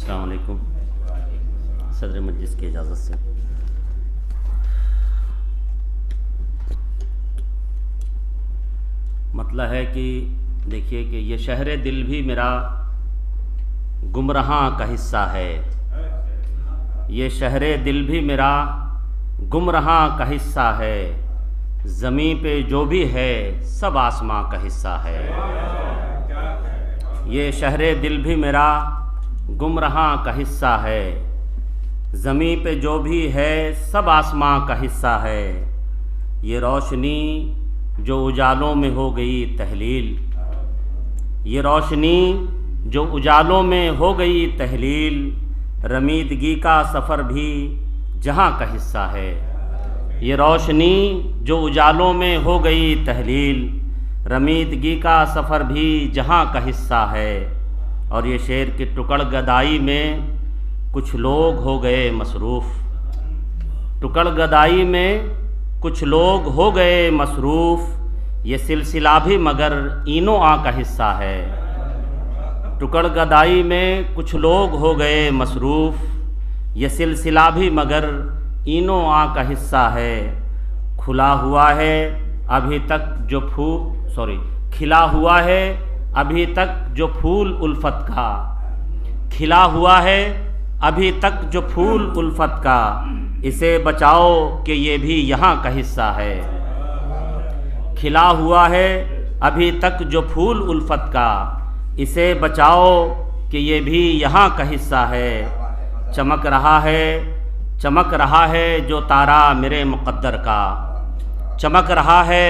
अस्सलाम वालेकुम। सदर मजलिस की इजाज़त से मतलब है कि देखिए कि ये शहर दिल भी मेरा गुमराहां का हिस्सा है। ये शहर दिल भी मेरा गुमराहां का हिस्सा है। ज़मीं पे जो भी है सब आसमां का हिस्सा है। ये शहर दिल भी मेरा गुमराहां का हिस्सा है। ज़मीं पे जो भी है सब आसमां का हिस्सा है। ये रोशनी जो उजालों में हो गई तहलील, ये रोशनी जो उजालों में हो गई तहलील, रमीदगी का सफ़र भी जहां का हिस्सा है। ये रोशनी जो उजालों में हो गई तहलील, रमीदगी का सफ़र भी जहां का हिस्सा है। और ये शेर की टुकड़ गदाई में कुछ लोग हो गए मसरूफ़, टुकड़ गदाई में कुछ लोग हो गए मसरूफ़, ये सिलसिला भी मगर इनो आ का हिस्सा है। टुकड़ गदाई में कुछ लोग हो गए मसरूफ़, ये सिलसिला भी मगर इनो आ का हिस्सा है। खुला हुआ है अभी तक जो खिला हुआ है अभी तक जो फूल उल्फत का, खिला हुआ है अभी तक जो फूल उल्फत का, इसे बचाओ कि ये भी यहाँ का हिस्सा है। खिला हुआ है अभी तक जो फूल उल्फत का, इसे बचाओ कि ये भी यहाँ का हिस्सा है। चमक रहा है जो तारा मेरे मुक़द्दर का, चमक रहा है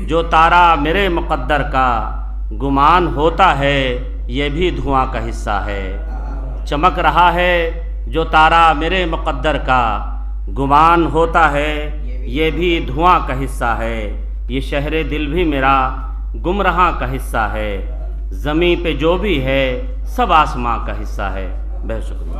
जो तारा मेरे मुक़द्दर का, गुमान होता है ये भी धुआं का हिस्सा है। चमक रहा है जो तारा मेरे मुक़द्दर का, गुमान होता है ये भी धुआं का हिस्सा है। ये शहर दिल भी मेरा गुमराहां का हिस्सा है। ज़मीं पे जो भी है सब आसमां का हिस्सा है। बहुत शुक्रिया।